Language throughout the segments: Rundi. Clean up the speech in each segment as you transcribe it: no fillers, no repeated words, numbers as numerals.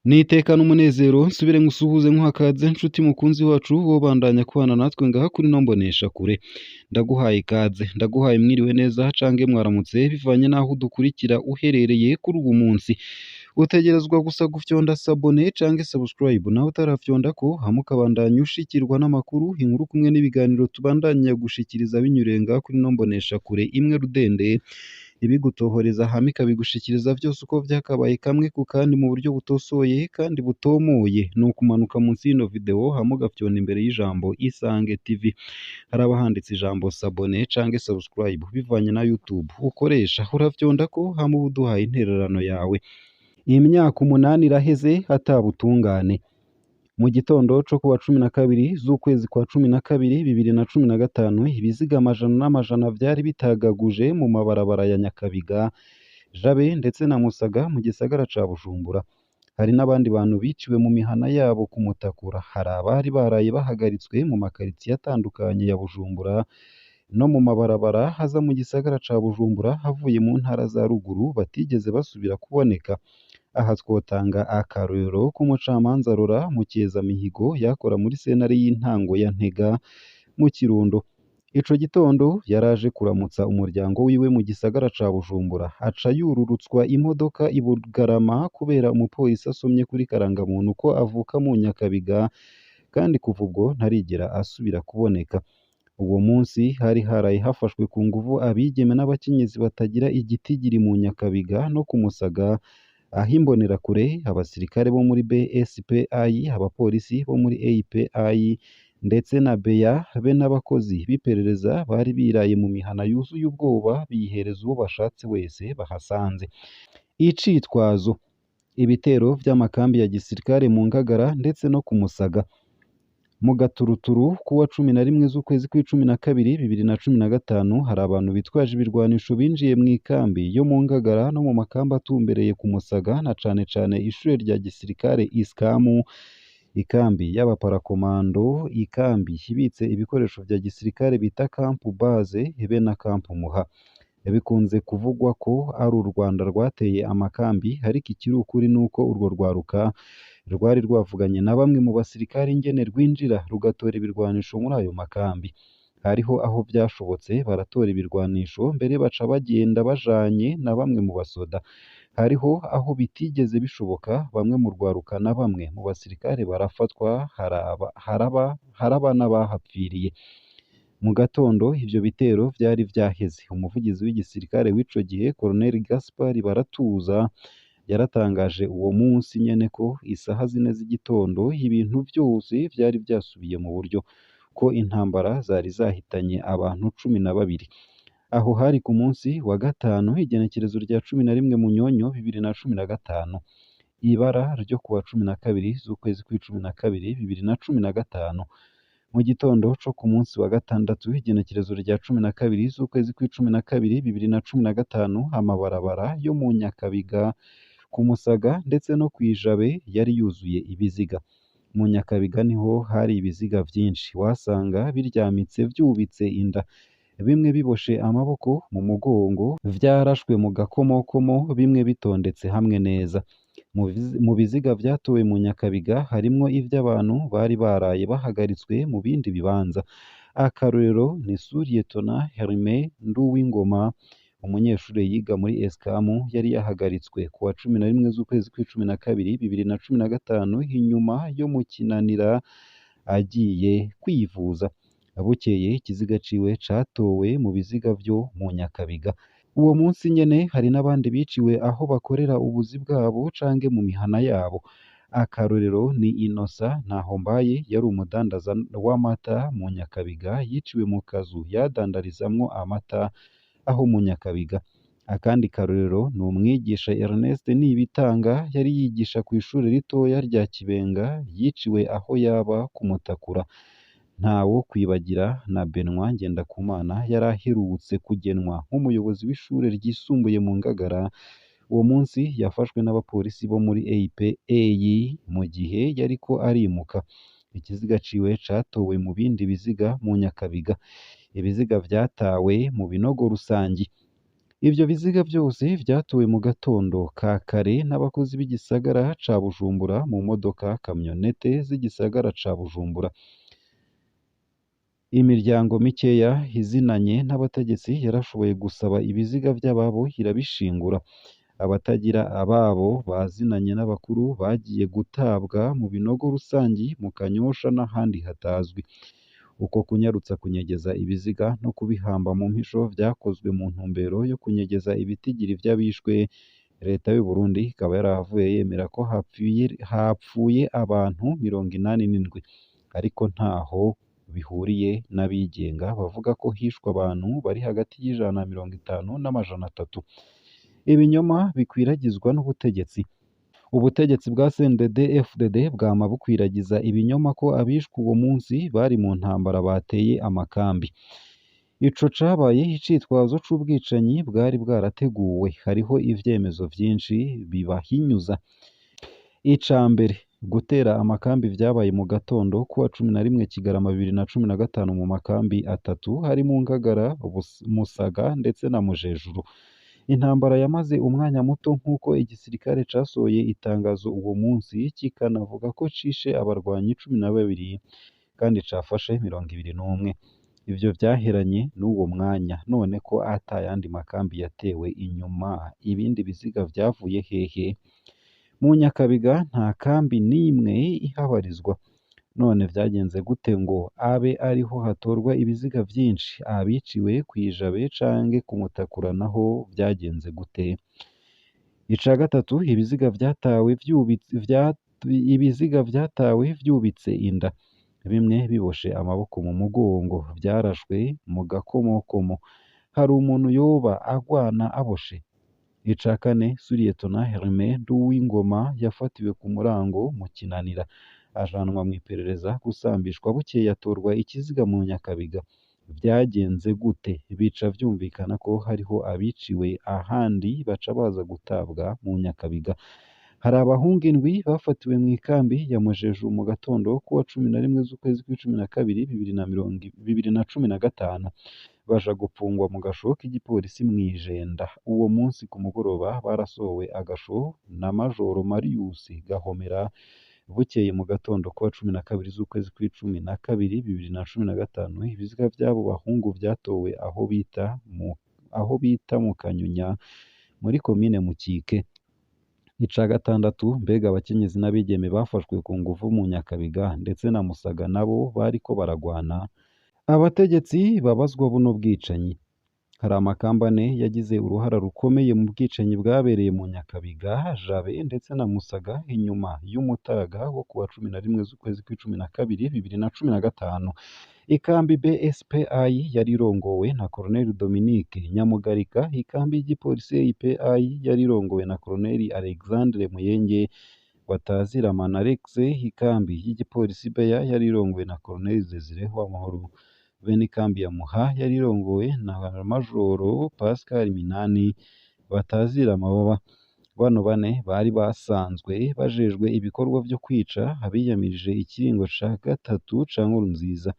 Nitekana umunezero nsubire ngusuhuze nkuhakaze nshuti mukunzi wacu wobandanya kubana natwe ngaha kuri ino mboneshakure ndaguhaye ikaze ndaguhaye mwiriwe neza cange mwaramutse bivanye n'aho udukurikira uherereye kuri uwu munsi utegerezwa gusa gufyonda sabone cange subscribe nawe utarafyondako hama ukabandanya ushikirwa n'amakuru inkuru kumwe n'ibiganiro tubandanya gushikiriza binyuriye ngaha kuri ino mboneshakure imwe rudende ibigutohoreza hama ikabigushikiriza vyose uko vyakabaye kamwe ku kandi mu buryo butosoye kandi butomoye ni ukumanuka munsi y'ino video hama ugafyona imbere y'ijambo Isange TV haraba handitse ijambo sabone cange subscribe bivanye na YouTube ukoresha urafyondako hama uba uduhaye intererano yawe. Imyaka 8 iraheze hatabutungane. Mu gitondo co kuwa 12 z'ukwezi kwa 12 2015 ibiziga amajana n'amajana vyari bitagaguje mu mabarabara ya Nyakabiga, Jabe ndetse na Musaga mu gisagara ca Bujumbura. Hari n'abandi bantu biciwe mu mihana yabo ku Mutakura. Hari abari baraye bahagaritswe mu makaritsiye atandukanye ya Bujumbura no mu mabarabara haza mu gisagara ca Bujumbura havuye mu ntara za ruguru batigeze basubira kuboneka. Aha twotanga akarorero k'umucamanza Rora Mukezamihigo yakora muri sentare y'intango ya Ntega mu Kirundo. Ico gitondo yaraje kuramutsa umuryango wiwe mu gisagara ca Bujumbura aca yururutswa imodoka i Bugarama kubera umupolisi asomye kuri karangamuntu ko avuka mu Nyakabiga kandi kuva ubwo ntarigera asubira kuboneka. Uwo munsi hari haraye hafashwe ku nguvu abigeme n'abakenyezi batagira igitigiri mu Nyakabiga no ku Musaga aho imbonerakure abasirikare bo muri BSPI abapolisi bo muri API ndetse na BEA be n'abakozi b'iperereza bari biraye mu mihana yuzuye ubwoba bihereza uwo bashatse wese bahasanze. Icitwazo ibitero vy'amakambi ya gisirikare mu Ngagara ndetse no ku Musaga. Mu gaturuturu kuwa 11 z'ukwezi kwa 12 2015 hari abantu bitwaje ibirwanisho binjiye mu ikambi yo mu Ngagara no mu makambi atumbereye ku Musaga na cane cane ishure rya gisirikare Iskamu, ikambi y'abaparakomando, ikambi ibitse ibikoresho vya gisirikare bita Camp Base be na Camp Muha. Bikunze kuvugwa ko ari u Rwanda rwateye amakambi ariko ikiri ukuri nuko urwo rwaruka rwari rwavuganye na bamwe mu basirikare ingene rwinjira rugatora ibirwanisho muri ayo makambi. Hariho aho vyashobotse baratora ibirwanisho mbere baca bagenda bajanye na bamwe mu basoda. Hariho aho bitigeze bishoboka bamwe mu rwaruka na bamwe mu basirikare barafatwa haraba n'abahapfiriye. Mu gatondo ivyo bitero vyari vyaheze. Umuvugizi w'igisirikare w'ico gihe Colonel Gaspard Baratuza yaratangaje uwo munsi nyene ko isaha 4 z'igitondo ibintu vyose vyari vyasubiye mu buryo ko intambara zari zahitanye abantu 12. Aho hari ku munsi wa gatanu igenekerezo rya 11 Munyonyo 2015. Ibara ryo kuwa 12 z'ukwezi kwa 12 2015. Mu gitondo co ku munsi wa gatandatu igenekerezo rya 12 z'ukwezi kwa 12 2015 amabarabara yo mu Nyakabiga ku Musaga ndetse no kwijabe yari yuzuye ibiziga. Mu Nyakabiga niho hari ibiziga vyinshi wasanga biryamitse vyubitse inda bimwe biboshe amaboko mu mugongo vyarashwe mu gakomokomo bimwe bitondetse hamwe neza. Mu biziga vyatowe mu Nyakabiga harimwo ivy'abantu bari baraye bahagaritswe mu bindi bibanza. Akarorero ni Suryetona Herme Nduwingoma umunyeshure yiga muri Eskamu yari yahagaritswe kuwa 11 z'ukwezi kwa 12 2015 inyuma yo mu Kinanira agiye kwivuza. Bukeye ikiziga ciwe catowe mu biziga vyo mu Nyakabiga. Uwo munsi nyene hari n'abandi biciwe aho bakorera ubuzi bwabo cange mu mihana yabo. Akarorero ni Inosa Ntahombaye yari umudandaza w'amata mu Nyakabiga yiciwe mu kazu yadandarizamwo amata aho mu Nyakabiga. Akandi karorero ni umwigisha Ernest Nibitanga yari yigisha ku ishuri ritoya rya Kibenga yiciwe aho yaba ku Mutakura. Ntawo kwibagira na Benoit Ngendakumana yaraherutse kugenwa nk'umuyobozi w'ishure ryisumbuye mu Ngagara. Uwo munsi yafashwe n'abapolisi bo muri APA mu gihe yariko arimuka. Ikiziga ciwe catowe mu bindi biziga mu Nyakabiga. Ibiziga vyatawe mu binogo rusangi. Ivyo biziga vyose vyatowe mu gatondo ka kare n'abakozi b'igisagara ca Bujumbura mu modoka kamyonete z'igisagara ca Bujumbura. Imiryango mikeya izinanye n'abategetsi yarashoboye gusaba ibiziga vy'ababo irabishingura. Abatagira ababo bazinanye n'abakuru bagiye gutabwa mu binogo rusangi mu Kanyosha n'ahandi hatazwi. Uko kunyarutsa kunyegeza ibiziga no kubihamba mu mpisho vyakozwe mu ntumbero yo kunyegeza ibitigiri vy'abishwe. Leta y'u Burundi ikaba yarahavuye yemera ko hapfuye abantu 87, ariko ntaho bihuriye n'abigenga bavuga ko hishwe abantu bari hagati y'ijana na 50 n'amajana 300. Ibinyoma bikwiragizwa n'ubutegetsi. Ubutegetsi bwa CNDD-FDD bwama bukwiragiza ibinyoma ko abishwe uwo munsi bari mu ntambara bateye amakambi. Ico cabaye icitwazo c'ubwicanyi bwari bwarateguwe. Hariho ivyemezo vyinshi bibahinyuza. Ica mbere, gutera amakambi vyabaye mu gatondo kuwa 11 Kigarama 2015 mu makambi atatu hari mu Ngagara, Musaga ndetse na Mujejuru. Intambara yamaze umwanya muto nk'uko igisirikare casohoye itangazo uwo munsi kikanavuga ko cishe abarwanyi 12 kandi cafashe 21. Ivyo vyaheranye n'uwo mwanya, none ko atayandi makambi yatewe inyuma, ibindi biziga vyavuye hehe? Mu Nyakabiga nta kambi n'imwe ihabarizwa. None vyagenze gute ngo abe ariho hatorwa ibiziga vyinshi? Abiciwe kw'Ijabe canke ku Mutakura naho vyagenze gute? Ica gatatu, ibiziga vyatawe vyubitse inda, bimwe biboshe amaboko mu mugongo, vyarashwe mu gakomokomo. Hari umuntu yoba agwana aboshe? Ica kane, Suryetona Herme Nduwingoma yafatiwe ku Murango mu Kinanira, ajanwa mw'iperereza gusambishwa, bukeye atorwa ikiziga mu Nyakabiga. Vyagenze gute? Bica vyumvikana ko hariho abiciwe ahandi baca baza gutabwa mu Nyakabiga. Hari abahungu 7 bafatiwe mw'ikambi ya Mujejuru mu gatondo kuwa 11 z'ukwezi kw'icumi na kabiri 2015 baja gupfungwa mu gasho k'igipolisi mw'Ijenda. Uwo munsi ku mugoroba barasohowe agasho na Majoro Marius Gahomera. Bukeye mu gatondo kuwa 12 z'ukwezi kw'icumi na kabiri 2015 ibiziga vy'abo bahungu vyatowe aho bita mu Kanyunya muri komine Mukike. Ica gatandatu, mbega abakenyezi n'abigeme bafashwe ku nguvu mu Nyakabiga ndetse na Musaga nabo bariko baragwana? Abategetsi babazwa buno bwicanyi. Hari amakamba 4 yagize uruhara rukomeye mu bwicanyi bwabereye mu Nyakabiga, Jabe ndetse na Musaga inyuma y'umutaga wo kuwa 11 z'ukwezi kw'icumi na kabiri 2015. Ikambi BSPI yari irongowe na Colonel Dominique Nyamugarika, ikambi y'igipolisi EIPI yari irongowe na Colonel Alexandre Muyenge Batazira Manarex, ikambi y'igipolisi Beya yari irongowe na Colonel Desire Uwamahoro. Bene ikambi ya Muha yari irongowe na Majoro Pascal Minani Batazira Amababa. Bano 4 bari basanzwe bajejwe ibikorwa vyo kwica abiyamirije ikiringo ca gatatu ca Nkurunziza.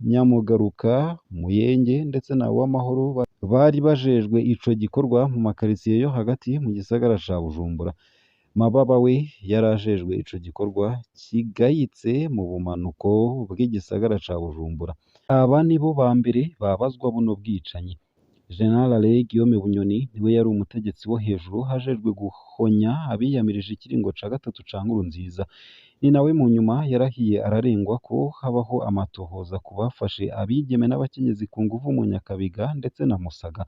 Nyamugaruka, Muyenge ndetse na Uwamahoro bari bajejwe ico gikorwa mu makaritiye yo hagati mu gisagara ca Bujumbura. Mababa we yarajejwe ico gikorwa kigayitse mu bumanuko bw'igisagara ca Bujumbura. Aba nibo ba mbere babazwa buno bwicanyi. General Alain Guillaume Bunyoni niwe yari umutegetsi wo hejuru hajejwe guhonya abiyamirije ikiringo ca gatatu ca Nkurunziza. Ni nawe mu nyuma yarahiye ararengwa ko habaho amatohoza ku bafashe abigeme n'abakenyezi ku nguvu mu Nyakabiga ndetse na Musaga.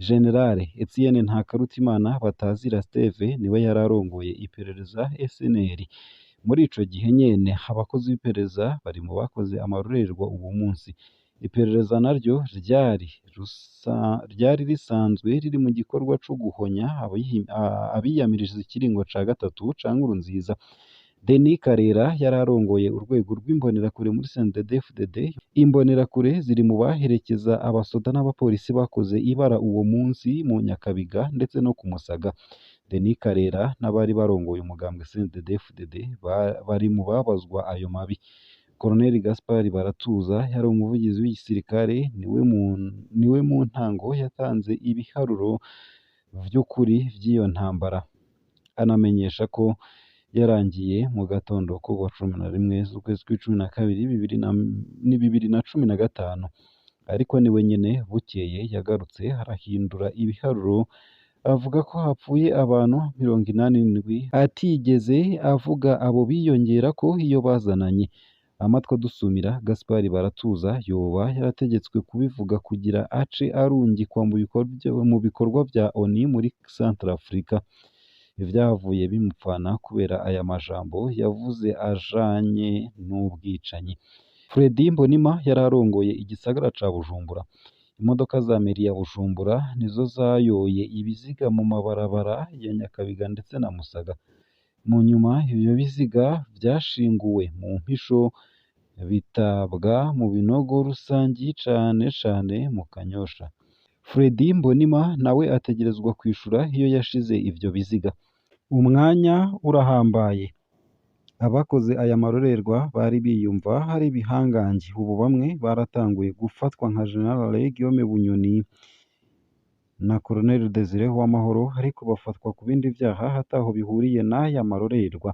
General Etienne Ntakarutimana Batazira Steve niwe yararongoye iperereza SNL. Muri ico gihe nyene abakozi b'iperereza bari mu bakoze amarorerwa uwo munsi. Iperereza naryo ryari risanzwe riri mu gikorwa co guhonya abiyamirije ikiringo ca gatatu ca Nkurunziza. Denis Karera yararongoye urwego rw'imbonerakure muri CNDD-FDD. Imbonerakure ziri mu baherekeza abasoda n'abapolisi bakoze ibara uwo munsi mu Nyakabiga ndetse no ku Musaga. Denis Karera n'abari barongoye umugambwe CNDD-FDD bari mu babazwa ayo mabi. Colonel Gaspard Baratuza yari umuvugizi w'igisirikare niwe mu ntango yatanze ibiharuro vy'ukuri vy'iyo ntambara anamenyesha ko yarangiye mu gatondo ko kuwa 11 z'ukwezi kw'icumi na kabiri 2015 ariko niwe nyene bukeye yagarutse arahindura ibiharuro avuga ko hapfuye abantu 87 atigeze avuga abo biyongera ko iyo bazananye amatwi adusumira Gaspard Baratuza yoba yarategetswe kubivuga kugira ace arungikwa mu bikorwa vya ONU muri Centrafrica ivyavuye bimupfana kubera aya majambo yavuze ajanye n'ubwicanyi. Fredy Mbonimpa yararongoye igisagara ca Bujumbura. Imodoka za meri ya Bujumbura nizo zayoye ibiziga mu mabarabara ya Nyakabiga ndetse na Musaga. Mu nyuma ivyo biziga vyashinguwe mu mpisho bitabwa mu binogo rusangi cane mu Kanyosha. Fredy Mbonimpa nawe ategerezwa kwishura iyo yashize ivyo biziga. Umwanya urahambaye. Abakoze aya marorerwa bari biyumva hari ibihangange ubu bamwe baratanguye gufatwa nka General Guillaume Bunyoni na Colonel Desire Uwamahoro ariko bafatwa ku bindi vyaha hataho bihuriye n'aya marorerwa.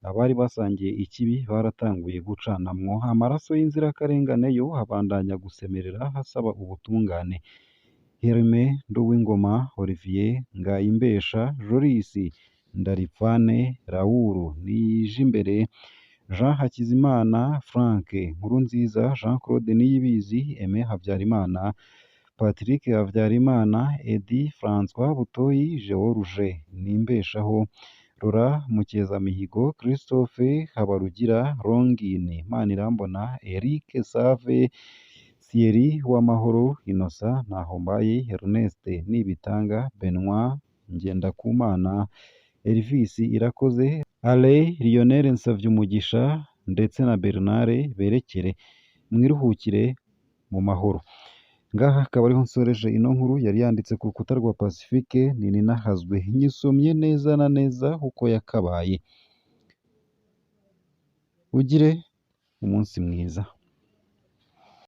Abari basangiye ikibi baratanguye gucanamwo amaraso y'inzirakarengane yo abandanya gusemerera hasaba ubutungane. Herme Nduwingoma, Olivier Ngayimbesha, Joris Ndaripfane, Raoul Nijimbere, Jean Hakizimana, Frank Nkurunziza, Jean Claude Niyibizi, Aime Havyarimana, Patrick Havyarimana, Edi François Butoyi, George Nimbeshaho, Laura Mukezamihigo, Christophe Habarugira, Longine Manirambona, Eric Save, Thierry Uwamahoro, Innocent Ntahombaye, Ernest Nibitanga, Benoit Ngendakumana, Elvis Irakoze, Alain Lionel Nsavyumugisha ndetse na Bernard Berekere. Mwiruhukire mu mahoro. Ngaha akaba ariho nsoreje ino nkuru yari yanditse ku rukuta rwa Pacifique nini nahazwe nyisomye neza na neza uko yakabaye. Ugire umunsi mwiza.